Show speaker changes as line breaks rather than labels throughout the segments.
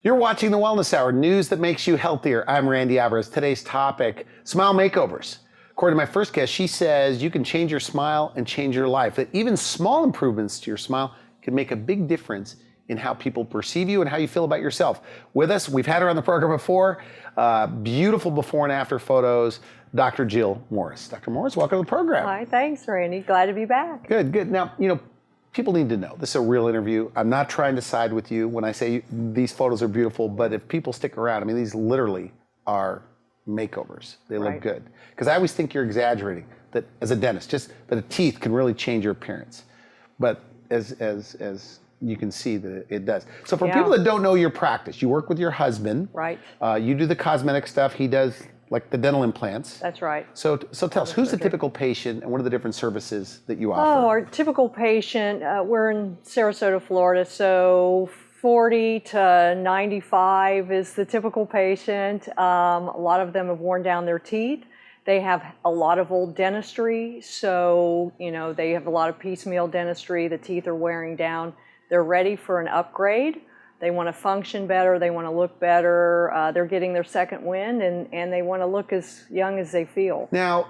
You're watching the Wellness Hour, news that makes you healthier. I'm Randy Alvarez. Today's topic, smile makeovers. According to my first guest, she says you can change your smile and change your life. That even small improvements to your smile can make a big difference in how people perceive you and how you feel about yourself. With us, we've had her on the program before, beautiful before and after photos, Dr. Jill Morris. Dr. Morris, welcome to the program.
Hi, thanks, Randy. Glad to be back.
Good, good. Now, people need to know, this is a real interview. I'm not trying to side with you when I say these photos are beautiful, but if people stick around, these literally are makeovers. They look good. Because I always think you're exaggerating, that as a dentist, just that a teeth can really change your appearance. But as you can see that it does. So for people that don't know your practice, you work with your husband.
Right.
You do the cosmetic stuff, he does like the dental implants.
That's right.
So tell us, who's the typical patient and what are the different services that you offer?
Oh, our typical patient, we're in Sarasota, Florida, so 40 to 95 is the typical patient. A lot of them have worn down their teeth. They have a lot of old dentistry, so they have a lot of piecemeal dentistry. The teeth are wearing down. They're ready for an upgrade. They want to function better, they want to look better, they're getting their second wind, and they want to look as young as they feel.
Now,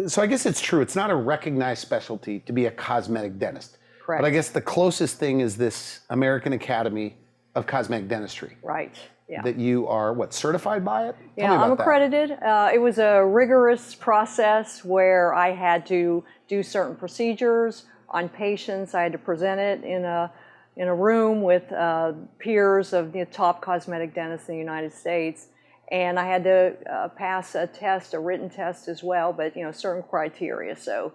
so I guess it's true, it's not a recognized specialty to be a cosmetic dentist.
Correct.
But I guess the closest thing is this American Academy of Cosmetic Dentistry.
Right, yeah.
That you are, certified by it?
Yeah, I'm accredited. It was a rigorous process where I had to do certain procedures on patients. I had to present it in a room with peers of the top cosmetic dentists in the United States, and I had to pass a test, a written test as well, but certain criteria. So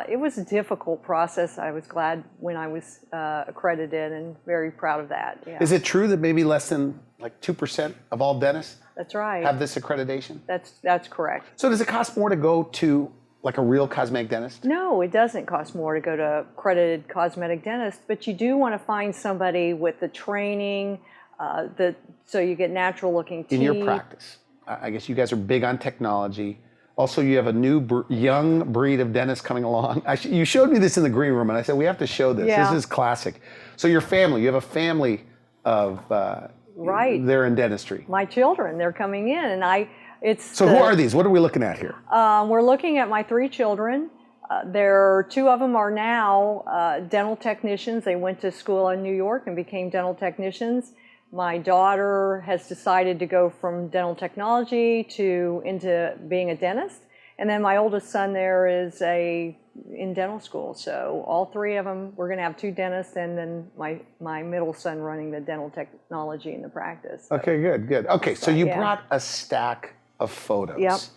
it was a difficult process. I was glad when I was accredited and very proud of that. Yeah.
Is it true that maybe less than 2% of all dentists
That's right.
have this accreditation?
That's correct.
So does it cost more to go to like a real cosmetic dentist?
No, it doesn't cost more to go to accredited cosmetic dentist, but you do want to find somebody with the training, so you get natural looking teeth.
In your practice, I guess you guys are big on technology. Also, you have a new young breed of dentists coming along. You showed me this in the green room, and I said, we have to show this.
Yeah.
This is classic. So your family, you have a family of, they're in dentistry.
My children, they're coming in, and
So who are these? What are we looking at here?
We're looking at my 3 children. 2 of them are now dental technicians. They went to school in New York and became dental technicians. My daughter has decided to go from dental technology into being a dentist. And then my oldest son there is in dental school. So all 3 of them, we're going to have 2 dentists, and then my middle son running the dental technology in the practice. So.
Okay, good. Okay, so you brought a stack of photos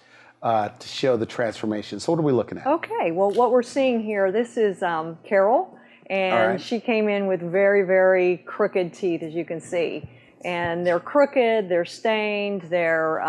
to show the transformation. So what are we looking at?
Okay, well, what we're seeing here, this is Carol, and she came in with very, very crooked teeth, as you can see. And they're crooked, they're stained, they're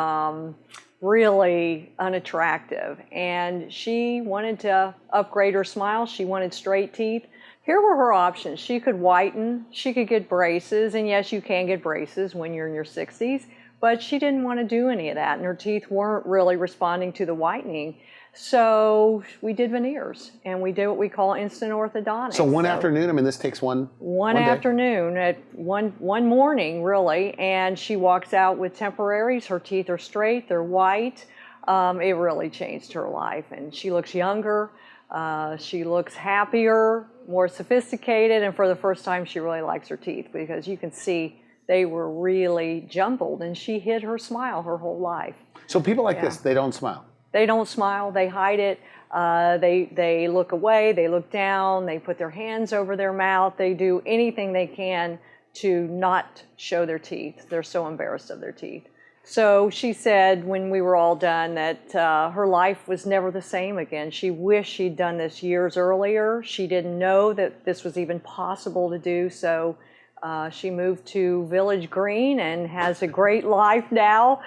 really unattractive. And she wanted to upgrade her smile. She wanted straight teeth. Here were her options. She could whiten, she could get braces, and yes, you can get braces when you're in your 60s. But she didn't want to do any of that, and her teeth weren't really responding to the whitening. So we did veneers, and we did what we call instant orthodontics.
So one afternoon, this takes one
afternoon, at one morning, really, and she walks out with temporaries. Her teeth are straight, they're white. It really changed her life, and she looks younger. She looks happier, more sophisticated, and for the first time, she really likes her teeth, because you can see they were really jumbled, and she hid her smile her whole life.
So people like this, they don't smile.
They don't smile, they hide it, they look away, they look down, they put their hands over their mouth, they do anything they can to not show their teeth. They're so embarrassed of their teeth. So she said when we were all done that her life was never the same again. She wished she'd done this years earlier. She didn't know that this was even possible to do, so she moved to Village Green and has a great life now,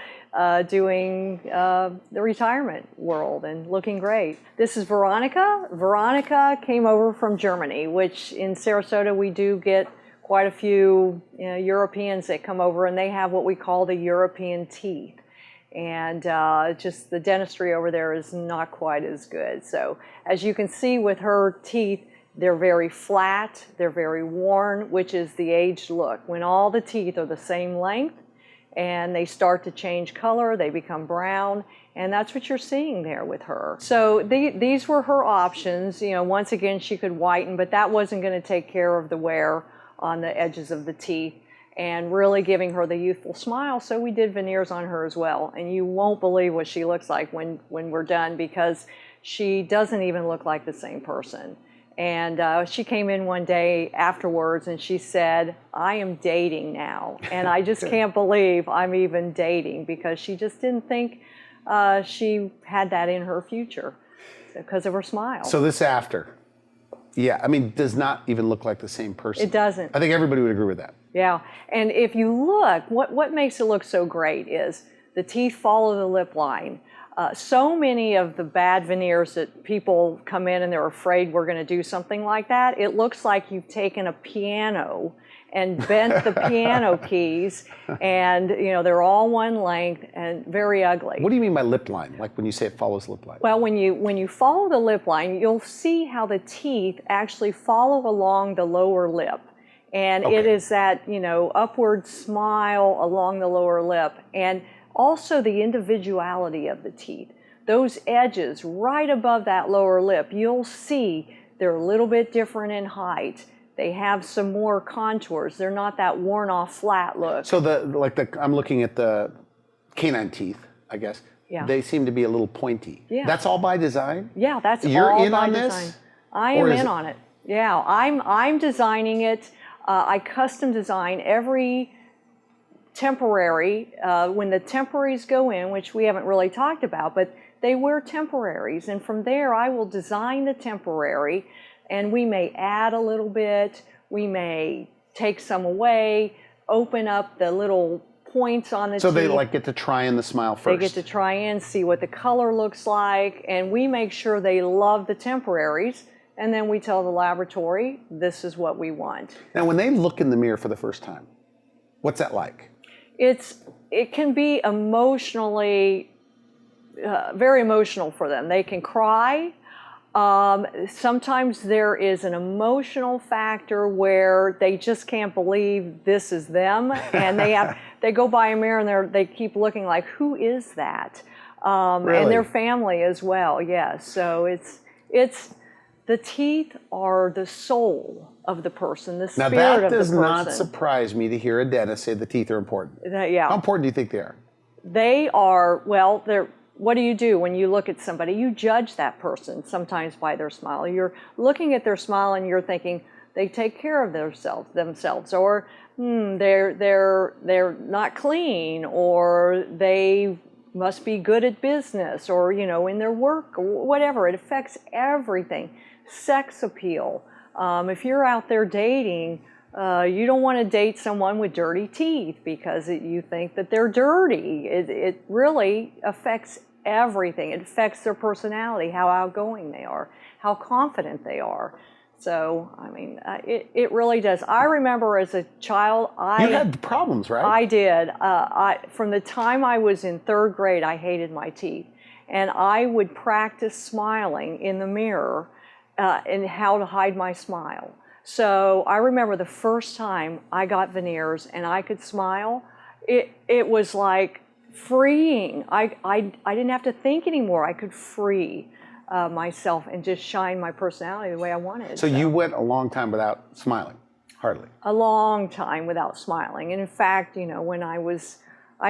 doing the retirement world and looking great. This is Veronica. Veronica came over from Germany, which in Sarasota we do get quite a few Europeans that come over, and they have what we call the European teeth. And just the dentistry over there is not quite as good. So as you can see with her teeth, They're very flat, they're very worn, which is the aged look. When all the teeth are the same length and they start to change color, they become brown, and that's what you're seeing there with her. So these were her options. You know, once again, she could whiten, but that wasn't going to take care of the wear on the edges of the teeth and really giving her the youthful smile. So we did veneers on her as well. And you won't believe what she looks like when we're done, because she doesn't even look like the same person. And she came in one day afterwards and she said, I am dating now. And I just can't believe I'm even dating, because she just didn't think she had that in her future because of her smile.
So this after, yeah, I mean, does not even look like the same person.
It doesn't.
I think everybody would agree with that.
Yeah, and if you look, what makes it look so great is the teeth follow the lip line. So many of the bad veneers that people come in and they're afraid we're going to do something like that, it looks like you've taken a piano and bent the piano keys, and you know, they're all one length and very ugly.
What do you mean by lip line? Like when you say it follows lip line?
Well, when you follow the lip line, you'll see how the teeth actually follow along the lower lip. And it is that, you know, upward smile along the lower lip, and also the individuality of the teeth. Those edges right above that lower lip, you'll see they're a little bit different in height. They have some more contours. They're not that worn off flat look.
So I'm looking at the canine teeth, I guess.
Yeah.
They seem to be a little pointy.
Yeah.
That's all by design?
Yeah, that's
You're
all
in
by
on
design.
this?
I am in on it. Yeah, I'm designing it. I custom design every temporary. When the temporaries go in, which we haven't really talked about, but they wear temporaries, and from there I will design the temporary, and we may add a little bit, we may take some away, open up the little points on the teeth.
So they like get to try in the smile first.
They get to try in, see what the color looks like, and we make sure they love the temporaries. And then we tell the laboratory, this is what we want.
Now, when they look in the mirror for the first time, what's that like?
It can be emotionally, very emotional for them. They can cry. Sometimes there is an emotional factor where they just can't believe this is them, and they go by a mirror and they keep looking like, who is that?
Really?
And their family as well. Yes. So it's. The teeth are the soul of the person, the spirit of the person.
Now that does not surprise me to hear a dentist say the teeth are important.
Yeah.
How important do you think they are?
They are, well, what do you do when you look at somebody? You judge that person sometimes by their smile. You're looking at their smile and you're thinking, they take care of themselves, or they're not clean, or they must be good at business, or you know, in their work, or whatever. It affects everything. Sex appeal. If you're out there dating, you don't want to date someone with dirty teeth because you think that they're dirty. It really affects everything. It affects their personality, how outgoing they are, how confident they are. So, I mean, it really does. I remember as a child,
You had problems, right?
I did. From the time I was in 3rd grade, I hated my teeth. And I would practice smiling in the mirror and how to hide my smile. So I remember the first time I got veneers and I could smile, it was like freeing. I didn't have to think anymore. I could free myself and just shine my personality the way I wanted.
So you went a long time without smiling? Hardly.
A long time without smiling. And in fact, you know, when I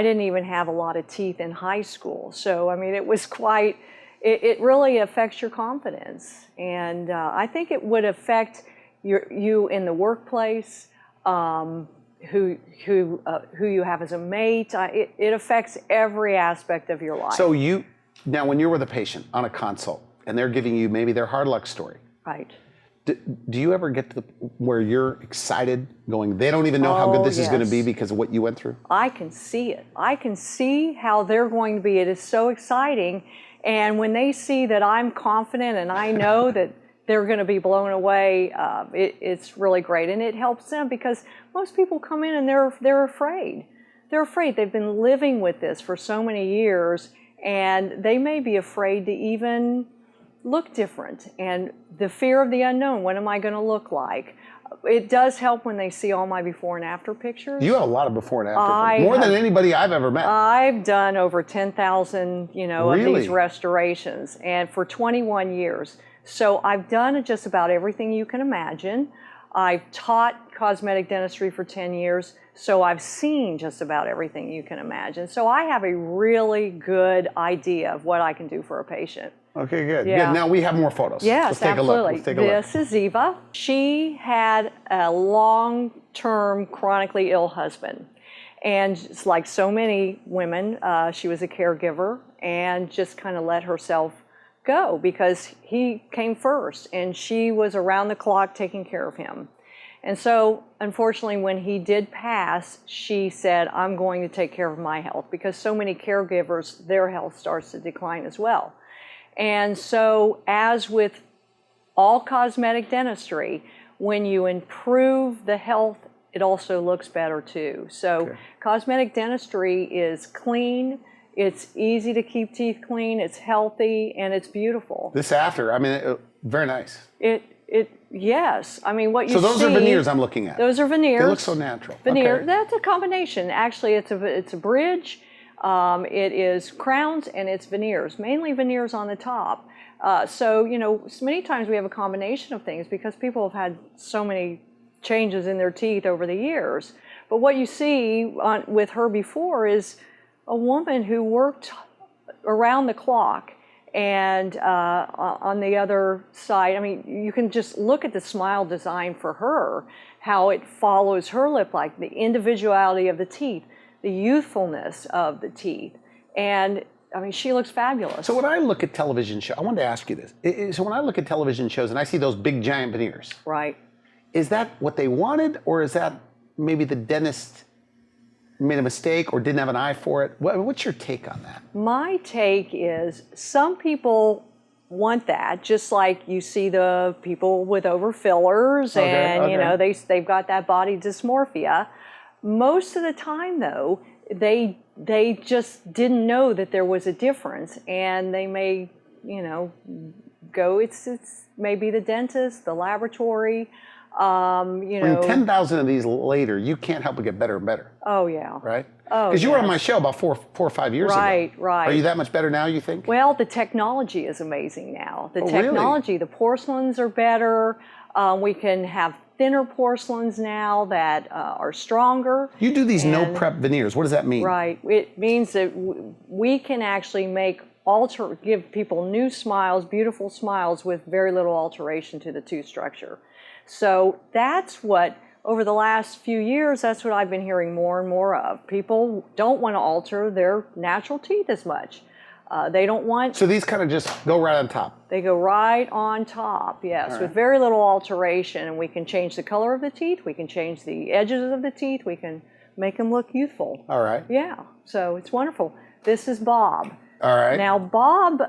didn't even have a lot of teeth in high school. So, I mean, it was quite, it really affects your confidence. And I think it would affect you in the workplace, who you have as a mate. It affects every aspect of your life.
So now when you're with a patient on a consult and they're giving you maybe their hard luck story.
Right.
Do you ever get to where you're excited, going, they don't even know how good this is going to be because of what you went through?
I can see it. I can see how they're going to be. It is so exciting. And when they see that I'm confident and I know that they're going to be blown away, it's really great. And it helps them because most people come in and they're afraid. They're afraid. They've been living with this for so many years, and they may be afraid to even look different, and the fear of the unknown. What am I going to look like? It does help when they see all my before and after pictures.
You have a lot of before and after. More than anybody I've ever met.
I've done over 10,000,
Really?
of these restorations, and for 21 years. So I've done just about everything you can imagine. I've taught cosmetic dentistry for 10 years, so I've seen just about everything you can imagine. So I have a really good idea of what I can do for a patient.
Okay, good.
Yeah.
Good. Now we have more photos.
Yes,
Let's take
absolutely.
a look. Let's take a look.
This is Eva. She had a long-term chronically ill husband. And just like so many women, she was a caregiver and just kind of let herself go because he came first and she was around the clock taking care of him. And so, unfortunately, when he did pass, she said, I'm going to take care of my health, because so many caregivers, their health starts to decline as well. And so, as with all cosmetic dentistry, when you improve the health, it also looks better too. So, cosmetic dentistry is clean, it's easy to keep teeth clean, it's healthy, and it's beautiful.
This after, I mean, very nice.
Yes. I mean, what you see.
So those are veneers I'm looking at.
Those are veneers.
They look so natural.
Veneer.
Okay.
That's a combination. Actually, it's a bridge. It is crowns and it's veneers, mainly veneers on the top. So many times we have a combination of things because people have had so many changes in their teeth over the years. But what you see with her before is a woman who worked around the clock. And on the other side, I mean, you can just look at the smile design for her, how it follows her lip, like the individuality of the teeth, the youthfulness of the teeth. And I mean, she looks fabulous.
So when I look at television shows, I wanted to ask you this. So when I look at television shows and I see those big giant veneers,
right?
Is that what they wanted, or is that maybe the dentist made a mistake or didn't have an eye for it? What's your take on that?
My take is some people want that, just like you see the people with over fillers and they've got that body dysmorphia. Most of the time though, they just didn't know that there was a difference, and they may go, it's maybe the dentist, the laboratory.
I mean, 10,000 of these later, you can't help but get better and better.
Oh, yeah.
Right?
Oh,
because you were on my show about four or 5 years ago.
Right.
Are you that much better now, you think?
Well, the technology is amazing now. The
really?
technology, the porcelains are better. We can have thinner porcelains now that are stronger.
You do these no prep veneers. What does that mean?
Right. It means that we can actually give people new smiles, beautiful smiles with very little alteration to the tooth structure. So that's what, over the last few years, that's what I've been hearing more and more of. People don't want to alter their natural teeth as much. They don't want...
So these kind of just go right on top?
They go right on top, yes,
right.
with very little alteration. And we can change the color of the teeth, we can change the edges of the teeth, we can make them look youthful.
All right.
Yeah, so it's wonderful. This is Bob.
All right.
Now, Bob,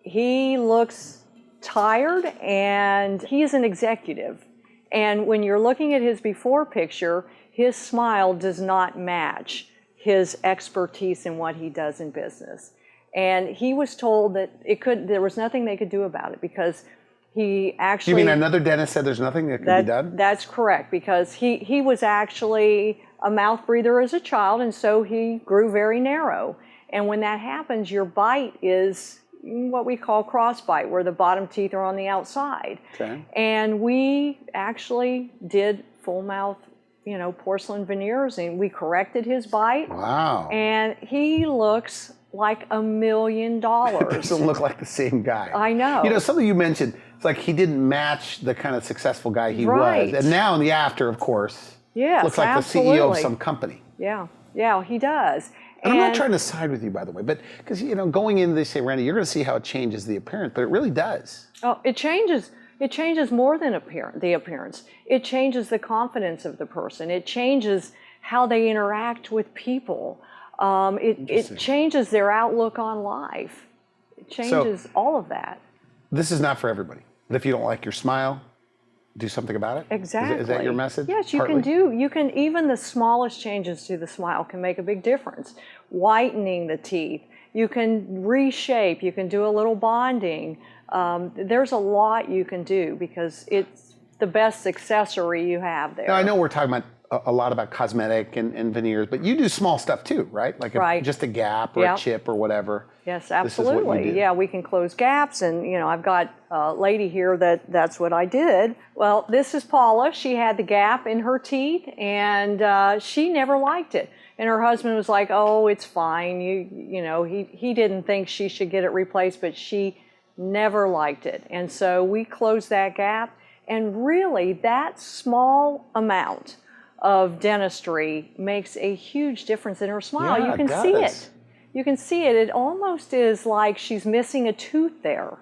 he looks tired, and he is an executive. And when you're looking at his before picture, his smile does not match his expertise in what he does in business. And he was told that there was nothing they could do about it, because he actually...
You mean another dentist said there's nothing that can be done?
That's correct, because he was actually a mouth breather as a child, and so he grew very narrow. And when that happens, your bite is what we call crossbite, where the bottom teeth are on the outside.
Okay.
And we actually did full mouth, porcelain veneers, and we corrected his bite.
Wow.
And he looks like $1 million.
Doesn't look like the same guy.
I know.
Something you mentioned, it's like he didn't match the kind of successful guy he
Right.
was. And now in the after, of course,
Yes,
looks like
absolutely.
the CEO of some company.
Yeah, he does.
And I'm not trying to side with you, by the way, but because, going in, they say, Randy, you're going to see how it changes the appearance, but it really does.
Oh, it changes more than the appearance. It changes the confidence of the person. It changes how they interact with people. It changes their outlook on life. It changes all of that.
This is not for everybody. But if you don't like your smile, do something about it?
Exactly.
Is that your message?
Yes, you can, even the smallest changes to the smile can make a big difference. Whitening the teeth, You can reshape, you can do a little bonding. There's a lot you can do because it's the best accessory you have there.
Now, I know we're talking about a lot about cosmetic and veneers, but you do small stuff too, right? Like just a gap or a chip or whatever.
Yes, absolutely. Yeah, we can close gaps, and I've got a lady here that's what I did. Well, this is Paula. She had the gap in her teeth, and she never liked it. And her husband was like, "Oh, it's fine. He didn't think she should get it replaced, but she never liked it." And so we closed that gap, and really, that small amount of dentistry makes a huge difference in her smile.
Yeah,
you can see it. You can see it. It almost is like she's missing a tooth there.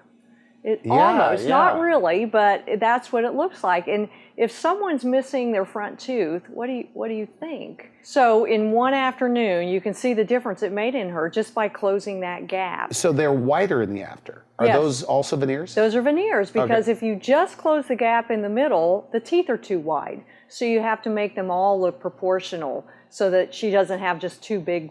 Almost, not really, but that's what it looks like. And if someone's missing their front tooth, what do you think? So in one afternoon, you can see the difference it made in her just by closing that gap.
So they're wider in the after. Are those also veneers?
Those are veneers, because if you just close the gap in the middle, the teeth are too wide. So you have to make them all look proportional so that she doesn't have just two big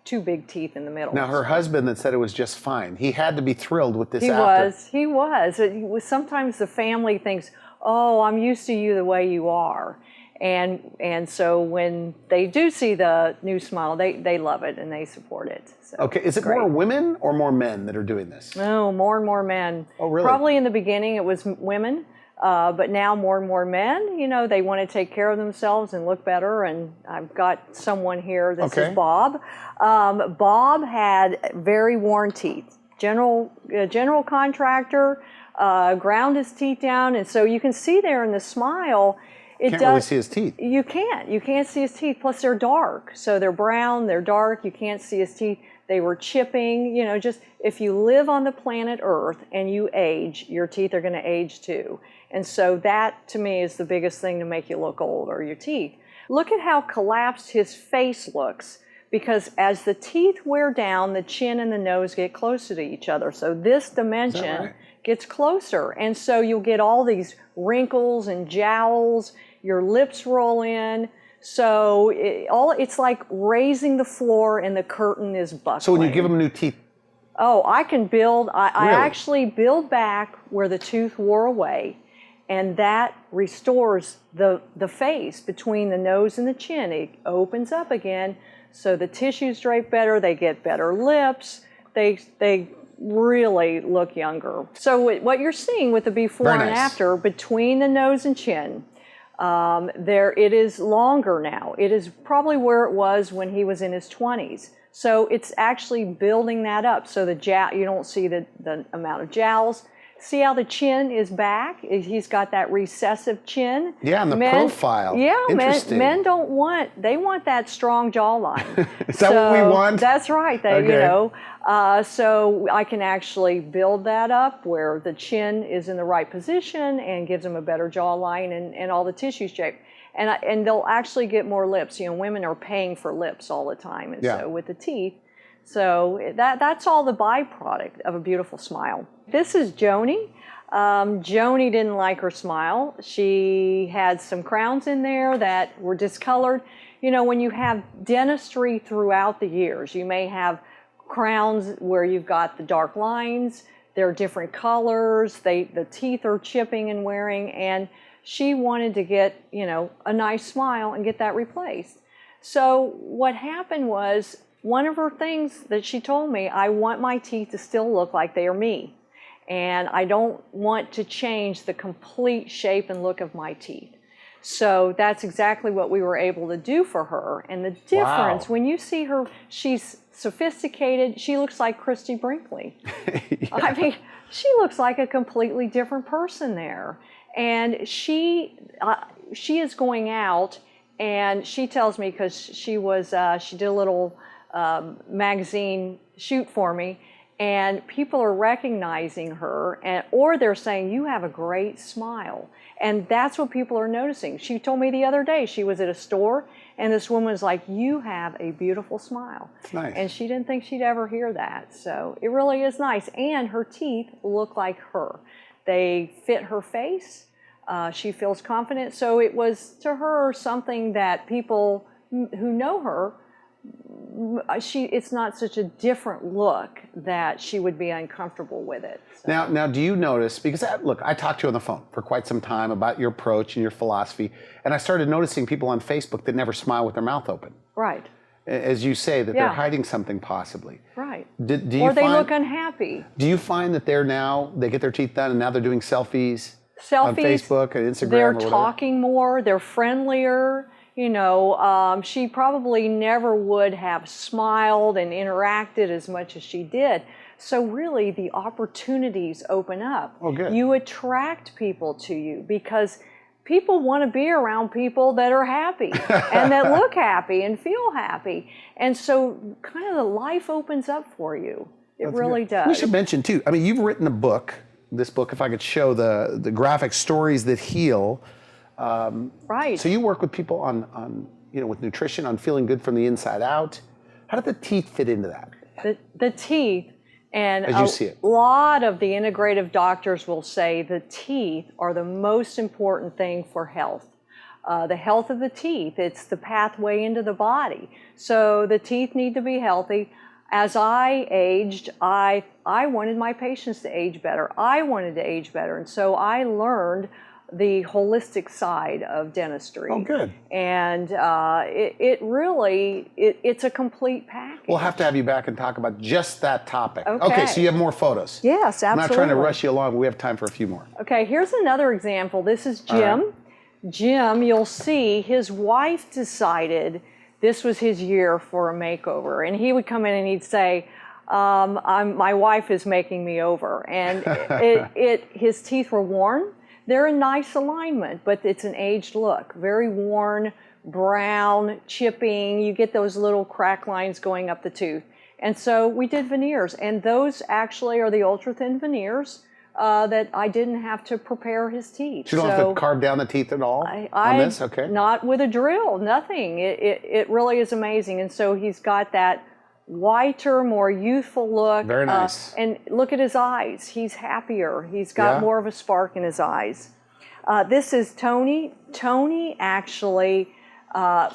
teeth in the middle.
Now, her husband that said it was just fine, he had to be thrilled with this
He
after.
was. Sometimes the family thinks, "Oh, I'm used to you the way you are." And so when they do see the new smile, they love it and they support it. So
okay, is it more women or more men that are doing this?
No, more and more men.
Oh, really?
Probably in the beginning it was women, but now more and more men. They want to take care of themselves and look better. And I've got someone here. This is Bob. Bob had very worn teeth. General contractor, ground his teeth down, and so you can see there in the smile.
Can't really see his teeth.
You can't see his teeth. Plus they're dark, so they're brown, they're dark. You can't see his teeth. They were chipping. Just if you live on the planet Earth and you age, your teeth are going to age too. And so that, to me, is the biggest thing to make you look old, are your teeth. Look at how collapsed his face looks, because as the teeth wear down, the chin and the nose get closer to each other. So this dimension gets closer, and so you'll get all these wrinkles and jowls. Your lips roll in. So it's like raising the floor and the curtain is buckling.
So when you give them new teeth?
Oh, I can build. I
Really?
actually build back where the tooth wore away, and that restores the face between the nose and the chin. It opens up again, so the tissues drape better. They get better lips. They really look younger. So what you're seeing with the before and after between the nose and chin, it is longer now. It is probably where it was when he was in his 20s. So it's actually building that up. So you don't see the amount of jowls. See how the chin is back? He's got that recessive chin.
Yeah, and the profile.
Yeah,
interesting.
Men they want that strong jawline.
Is that what we want?
That's right. So I can actually build that up where the chin is in the right position and gives them a better jawline and all the tissues shaped. And they'll actually get more lips. Women are paying for lips all the time, and so with the teeth. So that's all the byproduct of a beautiful smile. This is Joni. Joni didn't like her smile. She had some crowns in there that were discolored. When you have dentistry throughout the years, you may have crowns where you've got the dark lines. They're different colors. The teeth are chipping and wearing, and she wanted to get, a nice smile and get that replaced. So what happened was, one of her things that she told me, I want my teeth to still look like they are me. And I don't want to change the complete shape and look of my teeth. So that's exactly what we were able to do for her. And the difference, when you see her, she's sophisticated. She looks like Christy Brinkley. I mean, she looks like a completely different person there. And she is going out, and she tells me, because she did a little magazine shoot for me, and people are recognizing her, or they're saying, "You have a great smile." And that's what people are noticing. She told me the other day, she was at a store, and this woman was like, "You have a beautiful smile."
It's nice.
And she didn't think she'd ever hear that. So it really is nice. And her teeth look like her. They fit her face. She feels confident. So it was, to her, something that people who know her it's not such a different look that she would be uncomfortable with it. So.
Now, do you notice, because look, I talked to you on the phone for quite some time about your approach and your philosophy, and I started noticing people on Facebook that never smile with their mouth open.
Right.
As you say, that they're hiding something possibly.
Right.
Do you
or they
find,
look unhappy.
Do you find that they get their teeth done and now they're doing selfies on
Selfies,
Facebook and Instagram
they're
or whatever?
talking more, they're friendlier. You know, she probably never would have smiled and interacted as much as she did. So really, the opportunities open up.
Oh, good.
You attract people to you because people want to be around people that are happy and that look happy and feel happy. And so kind of the life opens up for you. It really does.
We should mention too, I mean, you've written a book, this book, if I could show the graphic, Stories That Heal.
Right.
So you work with people on with nutrition, on feeling good from the inside out. How did the teeth fit into that?
The teeth, and
as you see it,
a lot of the integrative doctors will say the teeth are the most important thing for health. The health of the teeth, it's the pathway into the body. So the teeth need to be healthy. As I aged, I wanted my patients to age better. I wanted to age better. And so I learned the holistic side of dentistry.
Oh, good.
And it's a complete package.
We'll have to have you back and talk about just that topic. Okay, so you have more photos.
Yes, absolutely.
I'm not trying to rush you along. We have time for a few more.
Okay, here's another example. This is Jim.
Right.
Jim, you'll see his wife decided this was his year for a makeover. And he would come in and he'd say, my wife is making me over. And his teeth were worn. They're in nice alignment, but it's an aged look. Very worn, brown, chipping. You get those little crack lines going up the tooth. And so we did veneers. And those actually are the ultra-thin veneers that I didn't have to prepare his teeth.
So you don't have to carve down the teeth at all on this? Okay.
Not with a drill, nothing. It really is amazing. And so he's got that whiter, more youthful look.
Very nice.
And look at his eyes. He's happier. He's got more of a spark in his eyes. This is Tony. Tony actually,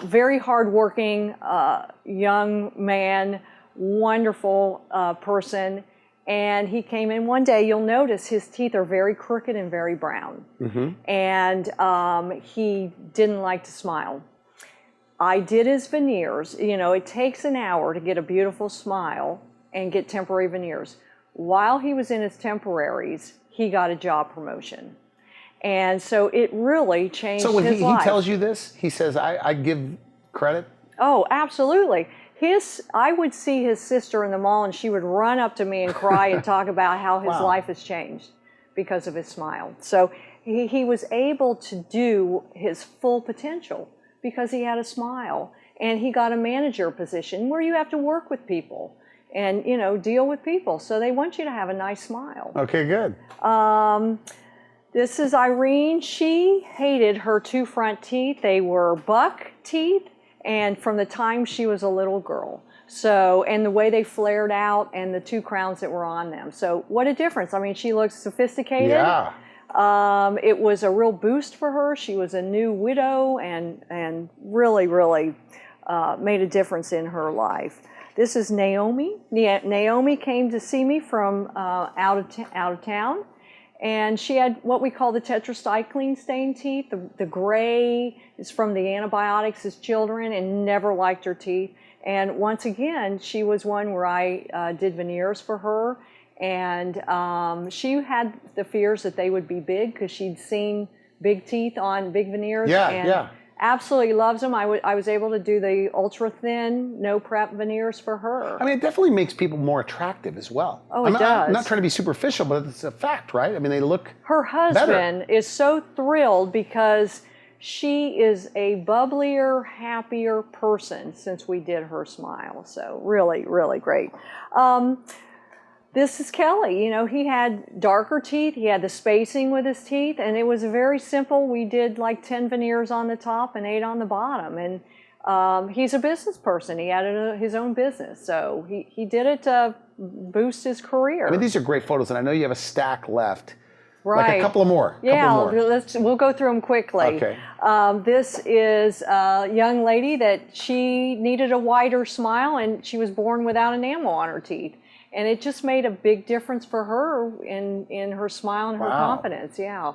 very hardworking young man, wonderful person. And he came in one day, you'll notice his teeth are very crooked and very brown. Mm-hmm. And he didn't like to smile. I did his veneers. You know, it takes an hour to get a beautiful smile and get temporary veneers. While he was in his temporaries, he got a job promotion. And so it really changed his life.
So when he tells you this, he says, I give credit?
Oh, absolutely. I would see his sister in the mall and she would run up to me and cry and talk about how his life has changed because of his smile. So he was able to do his full potential because he had a smile, and he got a manager position where you have to work with people and, you know, deal with people. So they want you to have a nice smile.
Okay, good.
This is Irene. She hated her two front teeth. They were buck teeth, and from the time she was a little girl. So, and the way they flared out and the two crowns that were on them. So what a difference. I mean, she looks sophisticated.
Yeah.
It was a real boost for her. She was a new widow and really, really made a difference in her life. This is Naomi. Naomi came to see me from out of town, and she had what we call the tetracycline stained teeth. The gray is from the antibiotics as children, and never liked her teeth. And once again, she was one where I did veneers for her. And she had the fears that they would be big because she'd seen big teeth on big veneers. And absolutely loves them. I was able to do the ultra thin, no prep veneers for her.
I mean, it definitely makes people more attractive as well.
Oh, it does.
I'm not trying to be superficial, but it's a fact, right? I mean, they look
Her husband is so thrilled because she is a bubblier, happier person since we did her smile. So really, really great. This is Kelly. You know, he had darker teeth. He had the spacing with his teeth, and it was very simple. We did like 10 veneers on the top and 8 on the bottom. And he's a business person. He had his own business. So he did it to boost his career.
I mean, these are great photos, and I know you have a stack left.
Right.
Like a couple more.
Yeah,
Couple more.
we'll go through them quickly.
Okay.
This is a young lady that she needed a wider smile, and she was born without enamel on her teeth. And it just made a big difference for her in her smile and her confidence. Yeah.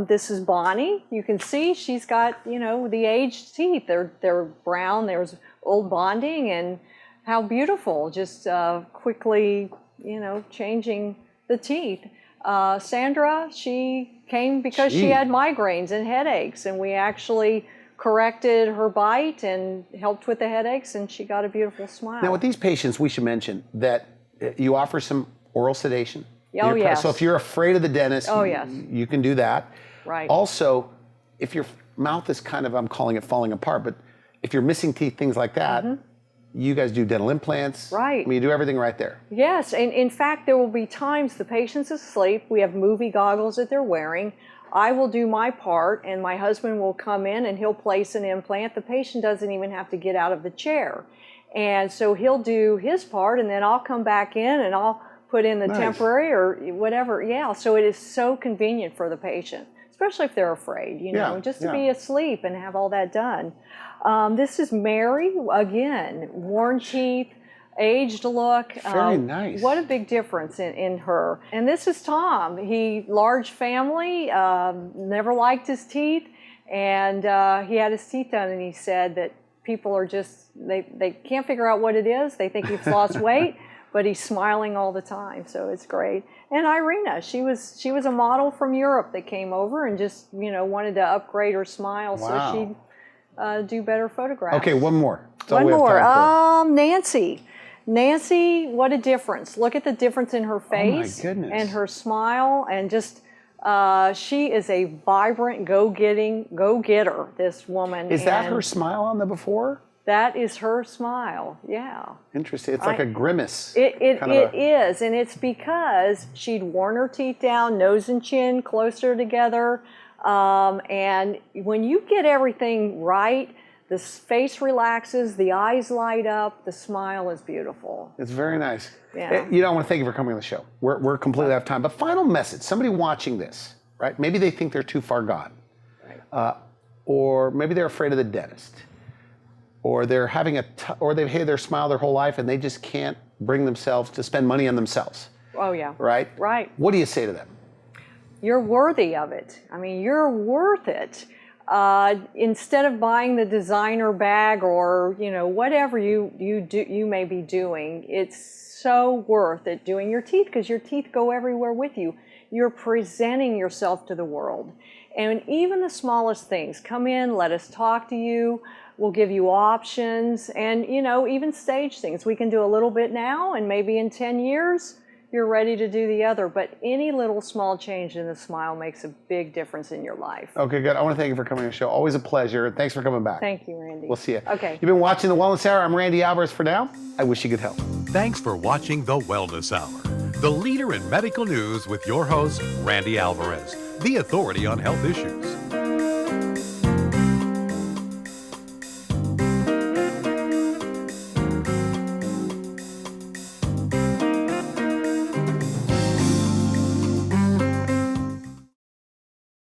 This is Bonnie. You can see she's got, you know, the aged teeth. They're brown. There's old bonding, and how beautiful. Just quickly, you know, changing the teeth. Sandra, she came because she had migraines and headaches, and we actually corrected her bite and helped with the headaches, and she got a beautiful smile.
Now, with these patients, we should mention that you offer some oral sedation.
Oh, yes.
So if you're afraid of the dentist, you can do that.
Right.
Also, if your mouth is kind of, I'm calling it falling apart, but if you're missing teeth, things like that, you guys do dental implants.
Right.
I mean, you do everything right there.
Yes, and in fact, there will be times the patient's asleep. We have movie goggles that they're wearing. I will do my part, and my husband will come in and he'll place an implant. The patient doesn't even have to get out of the chair. And so he'll do his part, and then I'll come back in and I'll put in the temporary or whatever. Yeah, so it is so convenient for the patient, especially if they're afraid, you know, just to be asleep and have all that done. This is Mary, again, worn teeth, aged look.
Very nice.
What a big difference in her. And this is Tom. Large family, never liked his teeth, and he had his teeth done, and he said that people are just, they can't figure out what it is. They think he's lost weight, but he's smiling all the time, so it's great. And Irina, she was a model from Europe that came over and just, you know, wanted to upgrade her smile so she'd do better photographs.
Okay, one more.
One more. Nancy, what a difference. Look at the difference in her face and her smile, and just she is a vibrant go-getter, this woman.
Is that her smile on the before?
That is her smile, yeah.
Interesting. It's like a grimace.
It is, and it's because she'd worn her teeth down, nose and chin closer together, and when you get everything right, the face relaxes, the eyes light up, the smile is beautiful.
It's very nice.
Yeah.
You know, I want to thank you for coming on the show. We're completely out of time. But final message, somebody watching this, right? Maybe they think they're too far gone. Right. Or maybe they're afraid of the dentist. Or they're having or they've hated their smile their whole life and they just can't bring themselves to spend money on themselves.
Oh, yeah.
Right?
Right.
What do you say to them?
You're worthy of it. I mean, you're worth it. Instead of buying the designer bag or, you know, whatever you may be doing, it's so worth it doing your teeth, because your teeth go everywhere with you. You're presenting yourself to the world. And even the smallest things, come in, let us talk to you. We'll give you options, and, you know, even stage things. We can do a little bit now, and maybe in 10 years, you're ready to do the other. But any little small change in the smile makes a big difference in your life. Okay, good. I want to thank you for coming on the show. Always a pleasure. Thanks for coming back. Thank you, Randy. We'll see you. Okay. You've been watching The Wellness Hour. I'm Randy Alvarez for now. I wish you good health.
Thanks for watching The Wellness Hour, the leader in medical news with your host, Randy Alvarez, the authority on health issues.